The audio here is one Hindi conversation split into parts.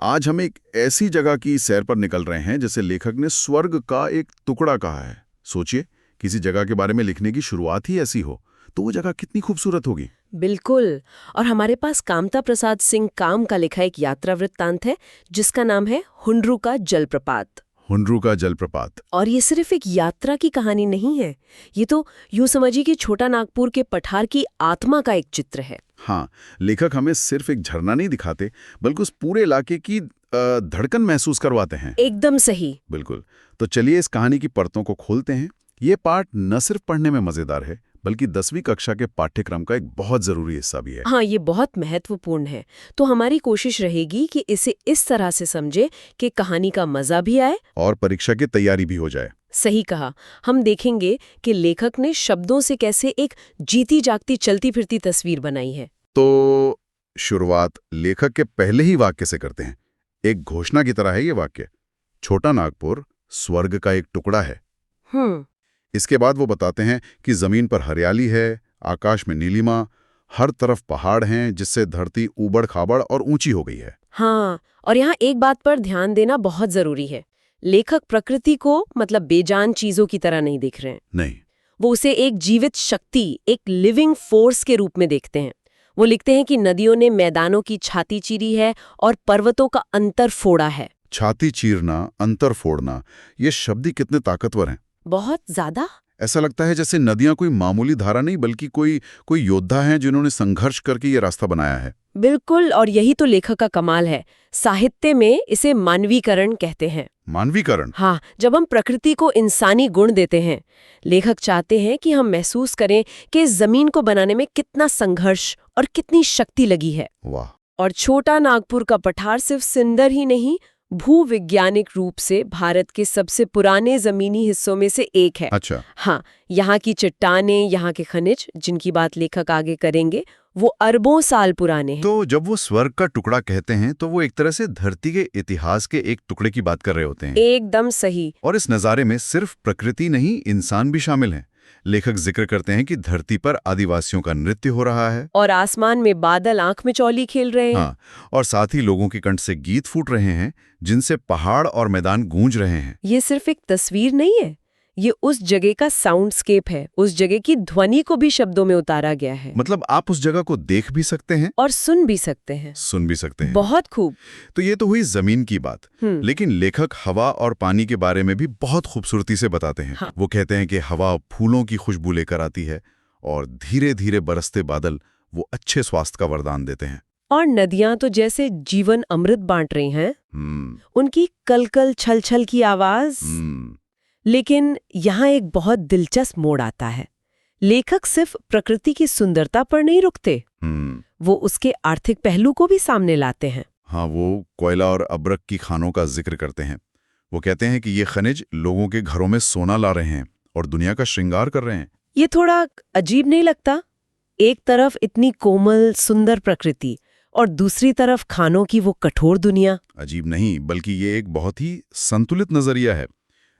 आज हम एक ऐसी जगह की सैर पर निकल रहे हैं जैसे लेखक ने स्वर्ग का एक टुकड़ा कहा है। सोचिए, किसी जगह के बारे में लिखने की शुरुआत ही ऐसी हो तो वो जगह कितनी खूबसूरत होगी। बिल्कुल। और हमारे पास कामता प्रसाद सिंह काम का लिखा एक यात्रा वृत्तांत है जिसका नाम है हुंड्रू का जलप्रपात। हुंड्रू का जलप्रपात। और ये सिर्फ एक यात्रा की कहानी नहीं है, ये तो यूं समझिए कि छोटा नागपुर के पठार की आत्मा का एक चित्र है। हाँ, लेखक हमें सिर्फ एक झरना नहीं दिखाते बल्कि उस पूरे इलाके की धड़कन महसूस करवाते हैं। एकदम सही। बिल्कुल। तो चलिए इस कहानी की परतों को खोलते हैं। ये पाठ न सिर्फ पढ़ने में मजेदार है बल्कि 10वीं कक्षा के पाठ्यक्रम का एक बहुत जरूरी हिस्सा भी है। हाँ, ये बहुत महत्वपूर्ण है। तो हमारी कोशिश रहेगी कि इसे इस तरह से समझे कि कहानी का मजा भी आए और परीक्षा की तैयारी भी हो जाए। सही कहा। हम देखेंगे कि लेखक ने शब्दों से कैसे एक जीती जागती चलती फिरती तस्वीर बनाई है। तो शुरुआत लेखक के पहले ही वाक्य से करते हैं। एक घोषणा की तरह है ये वाक्य। छोटा नागपुर स्वर्ग का एक टुकड़ा है। इसके बाद वो बताते हैं कि जमीन पर हरियाली है, आकाश में नीलिमा, हर तरफ पहाड़ हैं जिससे धरती ऊबड़ खाबड़ और ऊंची हो गई है। हाँ, और यहाँ एक बात पर ध्यान देना बहुत जरूरी है। लेखक प्रकृति को मतलब बेजान चीजों की तरह नहीं देख रहे हैं। नहीं, वो उसे एक जीवित शक्ति, एक लिविंग फोर्स के रूप में देखते हैं। वो लिखते हैं कि नदियों ने मैदानों की छाती चीरी है और पर्वतों का अंतर फोड़ा है। छाती चीरना, अंतर फोड़ना, ये शब्द ही कितने ताकतवर हैं। बहुत ज्यादा। ऐसा लगता है जैसे नदियां कोई मामूली धारा नहीं बल्कि कोई योद्धा हैं जिन्होंने संघर्ष करके ये रास्ता बनाया है। बिल्कुल, और यही तो लेखक का कमाल है। साहित्य में इसे मानवीकरण कहते हैं। मानवीकरण? हाँ, जब हम प्रकृति को इंसानी गुण देते हैं। लेखक चाहते हैं कि हम महसूस करें कि इस जमीन को बनाने में कितना संघर्ष और कितनी शक्ति लगी है। वाह। और छोटा नागपुर का पठार सिर्फ सुंदर ही नहीं, भूवैज्ञानिक रूप से भारत के सबसे पुराने जमीनी हिस्सों में से एक है। अच्छा। हाँ, यहाँ की चट्टानें, यहाँ के खनिज, जिनकी बात लेखक आगे करेंगे, वो अरबों साल पुराने हैं। तो जब वो स्वर्ग का टुकड़ा कहते हैं तो वो एक तरह से धरती के इतिहास के एक टुकड़े की बात कर रहे होते हैं। एकदम सही। और इस नज़ारे में सिर्फ प्रकृति नहीं, इंसान भी शामिल हैं। लेखक जिक्र करते हैं कि धरती पर आदिवासियों का नृत्य हो रहा है और आसमान में बादल आंख में चौली खेल रहे हैं। हाँ, और साथ ही लोगों के कंठ से गीत फूट रहे हैं जिनसे पहाड़ और मैदान गूंज रहे हैं। ये सिर्फ एक तस्वीर नहीं है, ये उस जगह का साउंडस्केप है। उस जगह की ध्वनि को भी शब्दों में उतारा गया है। मतलब आप उस जगह को देख भी सकते हैं और सुन भी सकते हैं। सुन भी सकते हैं। बहुत खूब। तो ये तो हुई जमीन की बात। लेकिन लेखक हवा और पानी के बारे में भी बहुत खूबसूरती से बताते हैं। हाँ। वो कहते हैं कि हवा फूलों की खुशबू लेकर आती है और धीरे धीरे बरसते बादल वो अच्छे स्वास्थ्य का वरदान देते हैं। और नदियां तो जैसे जीवन अमृत बांट रही हैं। उनकी कलकल छल छल की आवाज। लेकिन यहाँ एक बहुत दिलचस्प मोड़ आता है। लेखक सिर्फ प्रकृति की सुंदरता पर नहीं रुकते, वो उसके आर्थिक पहलू को भी सामने लाते हैं। हाँ, वो कोयला और अब्रक की खानों का जिक्र करते हैं। वो कहते हैं कि ये खनिज लोगों के घरों में सोना ला रहे हैं और दुनिया का श्रृंगार कर रहे हैं। ये थोड़ा अजीब नहीं लगता? एक तरफ इतनी कोमल सुंदर प्रकृति और दूसरी तरफ खानों की वो कठोर दुनिया। अजीब नहीं, बल्कि ये एक बहुत ही संतुलित नजरिया है।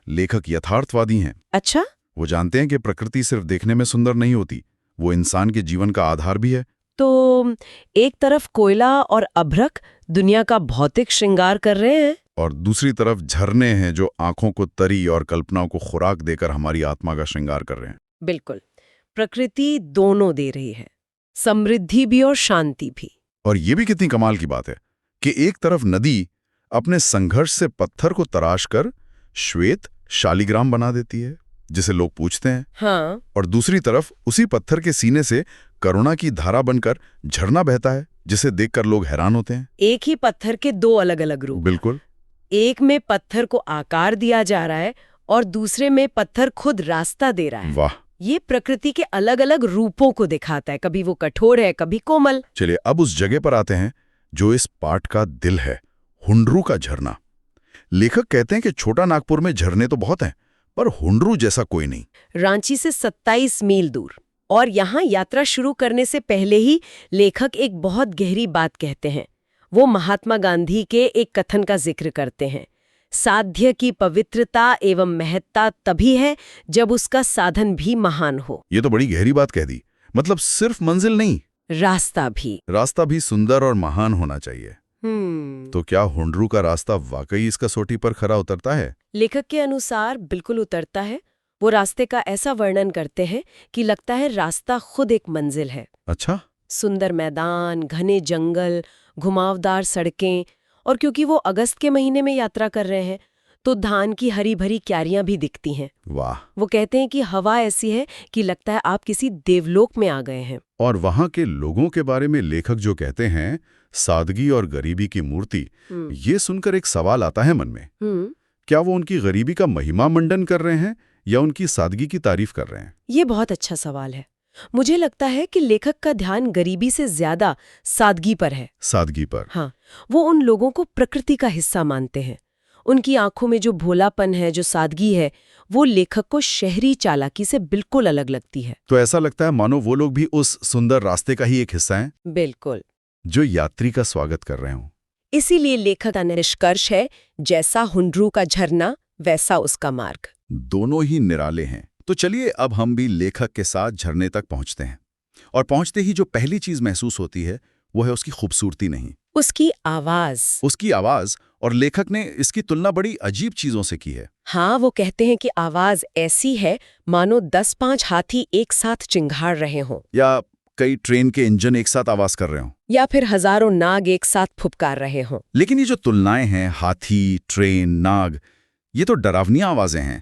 लेखक यथार्थवादी हैं। अच्छा। वो जानते हैं कि प्रकृति सिर्फ देखने में सुंदर नहीं होती, वो इंसान के जीवन का आधार भी है। तो एक तरफ कोयला और अभ्रक दुनिया का भौतिक श्रृंगार कर रहे हैं और दूसरी तरफ झरने हैं जो आंखों को तरी और कल्पनाओं को खुराक देकर हमारी आत्मा का श्रृंगार कर रहे हैं। बिल्कुल, प्रकृति दोनों दे रही है, समृद्धि भी और शांति भी। और ये भी कितनी कमाल की बात है कि एक तरफ नदी अपने संघर्ष से पत्थर को तराश कर श्वेत शालिग्राम बना देती है जिसे लोग पूछते हैं। हाँ। और दूसरी तरफ उसी पत्थर के सीने से करुणा की धारा बनकर झरना बहता है जिसे देखकर लोग हैरान होते हैं। एक ही पत्थर के दो अलग अलग रूप। बिल्कुल। एक में पत्थर को आकार दिया जा रहा है और दूसरे में पत्थर खुद रास्ता दे रहा है। वाह। ये प्रकृति के अलग अलग रूपों को दिखाता है, कभी वो कठोर है, कभी कोमल। चलिए अब उस जगह पर आते हैं जो इस पाठ का दिल है, हुंड्रू का झरना। लेखक कहते हैं कि छोटा नागपुर में झरने तो बहुत हैं, पर हुंड्रू जैसा कोई नहीं। रांची से 27 मील दूर। और यहाँ यात्रा शुरू करने से पहले ही लेखक एक बहुत गहरी बात कहते हैं। वो महात्मा गांधी के एक कथन का जिक्र करते हैं, साध्य की पवित्रता एवं महत्ता तभी है जब उसका साधन भी महान हो। ये तो बड़ी गहरी बात कह दी। मतलब सिर्फ मंजिल नहीं, रास्ता भी सुंदर और महान होना चाहिए। तो क्या हुंडरू का रास्ता वाकई इस कसौटी पर खरा उतरता है? लेखक के अनुसार बिल्कुल उतरता है। वो रास्ते का ऐसा वर्णन करते हैं कि लगता है रास्ता खुद एक मंजिल है। अच्छा। सुंदर मैदान, घने जंगल, घुमावदार सड़कें, और क्योंकि वो अगस्त के महीने में यात्रा कर रहे हैं तो धान की हरी भरी क्यारियां भी दिखती हैं। वाह। वो कहते हैं कि हवा ऐसी है कि लगता है आप किसी देवलोक में आ गए हैं। और वहां के लोगों के बारे में लेखक जो कहते हैं, सादगी और गरीबी की मूर्ति, ये सुनकर एक सवाल आता है मन में। क्या वो उनकी गरीबी का महिमा मंडन कर रहे हैं या उनकी सादगी की तारीफ कर रहे हैं? ये बहुत अच्छा सवाल है। मुझे लगता है कि लेखक का ध्यान गरीबी से ज्यादा सादगी पर है। सादगी पर। हाँ, वो उन लोगों को प्रकृति का हिस्सा मानते हैं। उनकी आंखों में जो भोलापन है, जो सादगी है, वो लेखक को शहरी चालाकी से बिल्कुल अलग लगती है। तो ऐसा लगता है मानो वो लोग भी उस सुंदर रास्ते का ही एक हिस्सा हैं, बिल्कुल, जो यात्री का स्वागत कर रहे हों। इसीलिए लेखक का निष्कर्ष है, जैसा हुंडरू का झरना वैसा उसका मार्ग। दोनों ही निराले हैं। तो चलिए अब हम भी लेखक के साथ झरने तक पहुंचते हैं। और पहुंचते ही जो पहली चीज महसूस होती है वो है उसकी खूबसूरती नहीं, उसकी आवाज। उसकी आवाज। और लेखक ने इसकी तुलना बड़ी अजीब चीजों से की है। हाँ, वो कहते हैं कि आवाज ऐसी है मानो 10-5 हाथी एक साथ चिंघाड़ रहे हों, या कई ट्रेन के इंजन एक साथ आवाज कर रहे हों, या फिर हजारों नाग एक साथ फुफकार रहे हों। लेकिन ये जो तुलनाएं हैं, हाथी, ट्रेन, नाग, ये तो डरावनी आवाजें हैं।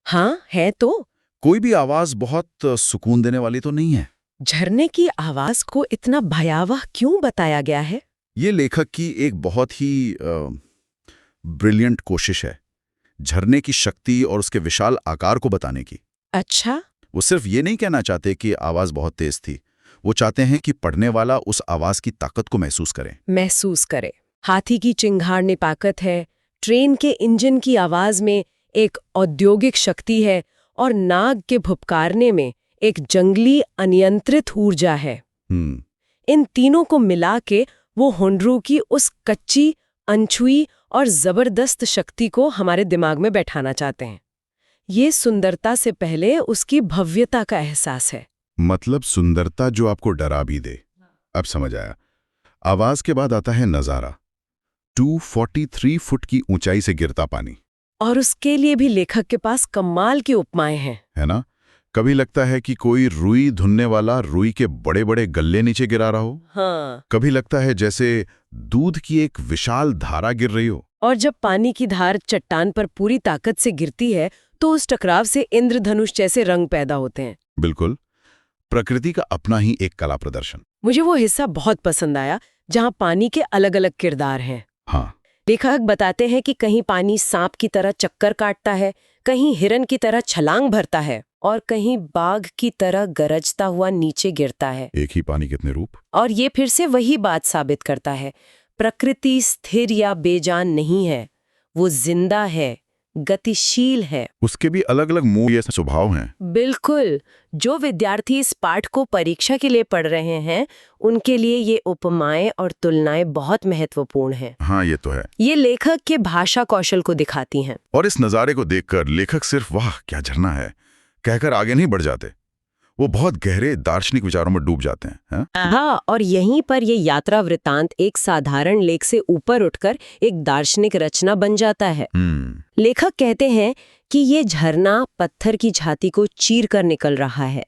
हाँ, है तो। कोई भी आवाज बहुत सुकून देने वाली तो नहीं है। झरने की आवाज को इतना भयावह क्यों बताया गया है? ये लेखक की एक बहुत ही ब्रिलियंट कोशिश है झरने की शक्ति और उसके विशाल आकार को बताने की। अच्छा। वो सिर्फ ये नहीं कहना चाहते कि आवाज बहुत तेज थी, वो चाहते हैं कि पढ़ने वाला उस आवाज की ताकत को महसूस करे। हाथी की चिंघाड़ में ताकत है, ट्रेन के इंजन की आवाज में एक औद्योगिक शक्ति है, और नाग के भुपकारने में एक जंगली अनियंत्रित ऊर्जा है। इन तीनों को मिला के वो हुंडरू की उस कच्ची, अनछुई और जबरदस्त शक्ति को हमारे दिमाग में बैठाना चाहते हैं। ये सुंदरता से पहले उसकी भव्यता का एहसास है। मतलब सुंदरता जो आपको डरा भी दे। अब समझ आया। आवाज के बाद आता है नजारा। 243 फुट की ऊंचाई से गिरता पानी। और उसके लिए भी लेखक के पास कमाल की उपमाएं हैं, है ना? कभी लगता है कि कोई रुई धुनने वाला रुई के बड़े बड़े गल्ले नीचे गिरा रहा हो। हाँ। कभी लगता है जैसे दूध की एक विशाल धारा गिर रही हो। और जब पानी की धार चट्टान पर पूरी ताकत से गिरती है तो उस टकराव से इंद्रधनुष जैसे रंग पैदा होते हैं। बिल्कुल, प्रकृति का अपना ही एक कला प्रदर्शन। मुझे वो हिस्सा बहुत पसंद आया जहाँ पानी के अलग अलग किरदार हैं। हाँ। लेखक बताते हैं कि कहीं पानी सांप की तरह चक्कर काटता है, कहीं हिरन की तरह छलांग भरता है, और कहीं बाघ की तरह गरजता हुआ नीचे गिरता है। एक ही पानी कितने रूप। और ये फिर से वही बात साबित करता है, प्रकृति स्थिर या बेजान नहीं है, वो जिंदा है, गतिशील है। उसके भी अलग अलग मूड या स्वभाव हैं। बिल्कुल। जो विद्यार्थी इस पाठ को परीक्षा के लिए पढ़ रहे हैं उनके लिए ये उपमाएं और तुलनाएं बहुत महत्वपूर्ण हैं। हाँ, ये तो है। ये लेखक के भाषा कौशल को दिखाती हैं। और इस नज़ारे को देखकर लेखक सिर्फ वाह क्या झरना है कहकर आगे नहीं बढ़ जाते, वो बहुत गहरे दार्शनिक विचारों में डूब जाते हैं। हाँ, और यहीं पर ये यात्रा वृतांत एक साधारण लेख से ऊपर उठकर एक दार्शनिक रचना बन जाता है। लेखक कहते हैं कि ये झरना पत्थर की छाती को चीर कर निकल रहा है।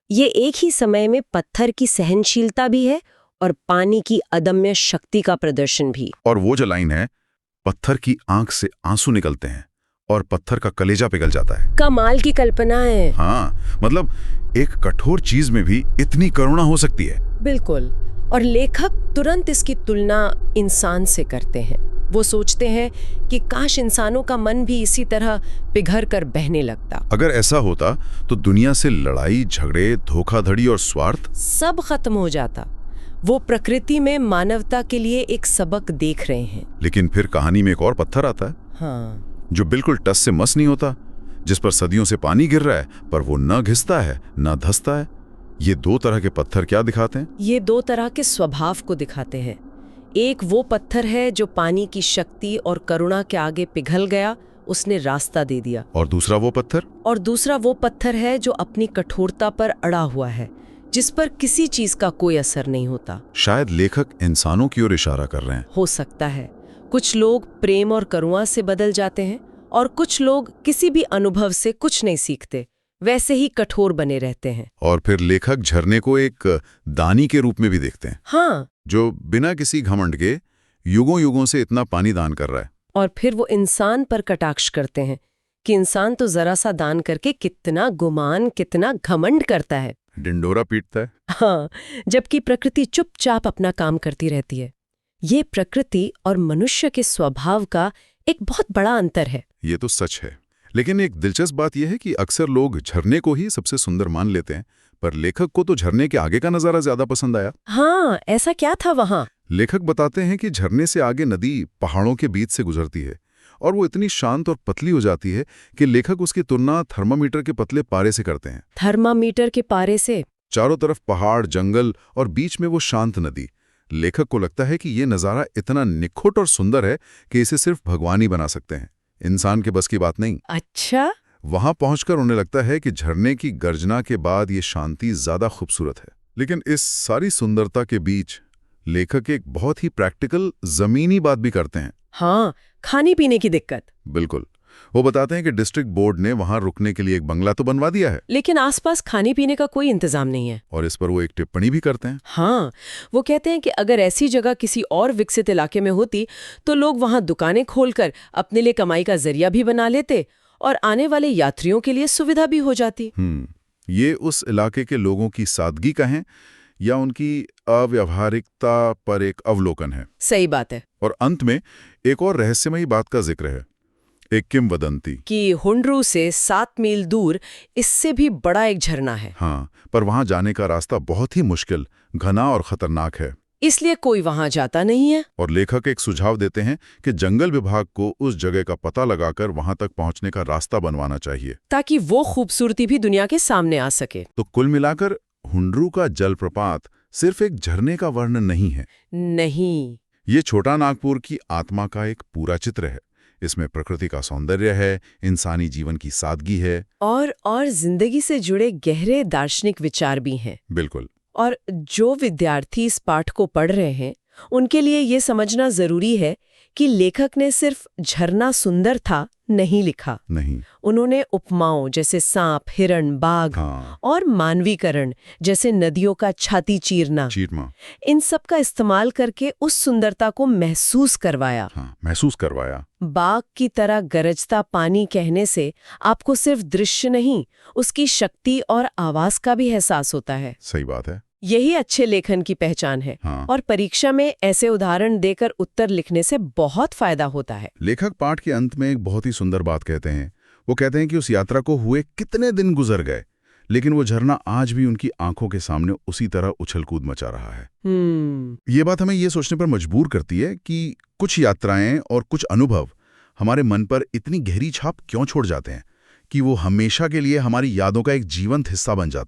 ये एक ही समय में पत्थर की सहनशीलता भी है और पानी की अदम्य शक्ति का प्रदर्शन भी। और वो जो लाइन है, पत्थर की आंख से आंसू निकलते हैं और पत्थर का कलेजा पिघल जाता है। कमाल की कल्पना है। हाँ, मतलब एक कठोर चीज में भी इतनी करुणा हो सकती है। बिल्कुल। और लेखक तुरंत इसकी तुलना इंसान से करते हैं। वो सोचते हैं कि काश इंसानों का मन भी इसी तरह पिघल कर बहने लगता। अगर ऐसा होता तो दुनिया से लड़ाई, झगड़े, धोखाधड़ी और स्वार्थ सब खत्म हो जाता। वो प्रकृति में मानवता के लिए एक सबक देख रहे हैं। लेकिन फिर कहानी में एक और पत्थर आता है। हाँ। जो बिल्कुल टस से मस नहीं होता, जिस पर सदियों से पानी गिर रहा है पर वो न घिसता है न धंसता है। ये दो तरह के पत्थर क्या दिखाते हैं? ये दो तरह के स्वभाव को दिखाते हैं। एक वो पत्थर है जो पानी की शक्ति और करुणा के आगे पिघल गया, उसने रास्ता दे दिया। और दूसरा वो पत्थर? और दूसरा वो पत्थर है जो अपनी कठोरता पर अड़ा हुआ है, जिस पर किसी चीज का कोई असर नहीं होता। शायद लेखक इंसानों की ओर इशारा कर रहे हैं। हो सकता है। कुछ लोग प्रेम और करुणा से बदल जाते हैं और कुछ लोग किसी भी अनुभव से कुछ नहीं सीखते, वैसे ही कठोर बने रहते हैं। और फिर लेखक झरने को एक दानी के रूप में भी देखते हैं। हाँ, जो बिना किसी घमंड के युगों युगों से इतना पानी दान कर रहा है। और फिर वो इंसान पर कटाक्ष करते हैं कि इंसान तो जरा सा दान करके कितना गुमान, कितना घमंड करता है, डिंडोरा पीटता है। हाँ, जबकि प्रकृति चुपचाप अपना काम करती रहती है। ये प्रकृति और मनुष्य के स्वभाव का एक बहुत बड़ा अंतर है। ये तो सच है। लेकिन एक दिलचस्प बात यह है कि अक्सर लोग झरने को ही सबसे सुंदर मान लेते हैं, पर लेखक को तो झरने के आगे का नजारा ज्यादा पसंद आया। हाँ, ऐसा क्या था वहां? लेखक बताते हैं कि झरने से आगे नदी पहाड़ों के बीच से गुजरती है और वो इतनी शांत और पतली हो जाती है कि लेखक उसकी तुलना थर्मामीटर के पतले पारे से करते हैं। थर्मामीटर के पारे से? चारों तरफ पहाड़, जंगल और बीच में वो शांत नदी। लेखक को लगता है कि ये नज़ारा इतना निखुट और सुंदर है कि इसे सिर्फ भगवान ही बना सकते हैं, इंसान के बस की बात नहीं। अच्छा। वहां पहुंचकर उन्हें लगता है कि झरने की गर्जना के बाद ये शांति ज्यादा खूबसूरत है। लेकिन इस सारी सुंदरता के बीच लेखक एक बहुत ही प्रैक्टिकल, जमीनी बात भी करते हैं। हाँ, खाने पीने की दिक्कत। बिल्कुल। वो बताते हैं कि डिस्ट्रिक्ट बोर्ड ने वहां रुकने के लिए एक बंगला तो बनवा दिया है, लेकिन आसपास खाने पीने का कोई इंतजाम नहीं है। और इस पर वो एक टिप्पणी भी करते हैं। हाँ, वो कहते हैं कि अगर ऐसी जगह किसी और विकसित इलाके में होती तो लोग वहां दुकानें खोलकर अपने लिए कमाई का जरिया भी बना लेते और आने वाले यात्रियों के लिए सुविधा भी हो जाती। ये उस इलाके के लोगों की सादगी कहें या उनकी अव्यावहारिकता पर एक अवलोकन है। सही बात है। और अंत में एक और रहस्यमयी बात का जिक्र है, एक किंवदंती कि हुंड्रू से 7 मील दूर इससे भी बड़ा एक झरना है। हाँ, पर वहां जाने का रास्ता बहुत ही मुश्किल, घना और खतरनाक है, इसलिए कोई वहां जाता नहीं है। और लेखक एक सुझाव देते हैं कि जंगल विभाग को उस जगह का पता लगाकर वहां तक पहुंचने का रास्ता बनवाना चाहिए, ताकि वो खूबसूरती भी दुनिया के सामने आ सके। तो कुल मिलाकर हुंड्रू का जलप्रपात सिर्फ एक झरने का वर्णन नहीं है। नहीं, ये छोटा नागपुर की आत्मा का एक पूरा चित्र है। इसमें प्रकृति का सौंदर्य है, इंसानी जीवन की सादगी है, और जिंदगी से जुड़े गहरे दार्शनिक विचार भी हैं। बिल्कुल। और जो विद्यार्थी इस पाठ को पढ़ रहे हैं उनके लिए ये समझना जरूरी है कि लेखक ने सिर्फ झरना सुंदर था नहीं लिखा। नहीं, उन्होंने उपमाओं जैसे सांप, हिरण, बाघ और मानवीकरण जैसे नदियों का छाती चीरना, इन सब का इस्तेमाल करके उस सुंदरता को महसूस करवाया। महसूस करवाया। बाघ की तरह गरजता पानी कहने से आपको सिर्फ दृश्य नहीं, उसकी शक्ति और आवाज का भी एहसास होता है। सही बात है। यही अच्छे लेखन की पहचान है। और परीक्षा में ऐसे उदाहरण देकर उत्तर लिखने से बहुत फायदा होता है। लेखक पाठ के अंत में एक बहुत ही सुंदर बात कहते हैं। वो कहते हैं कि उस यात्रा को हुए कितने दिन गुजर गए, लेकिन वो झरना आज भी उनकी आंखों के सामने उसी तरह उछल कूद मचा रहा है। ये बात हमें ये सोचने पर मजबूर करती है कि कुछ यात्राएं और कुछ अनुभव हमारे मन पर इतनी गहरी छाप क्यों छोड़ जाते हैं कि वो हमेशा के लिए हमारी यादों का एक जीवंत हिस्सा बन जाते हैं।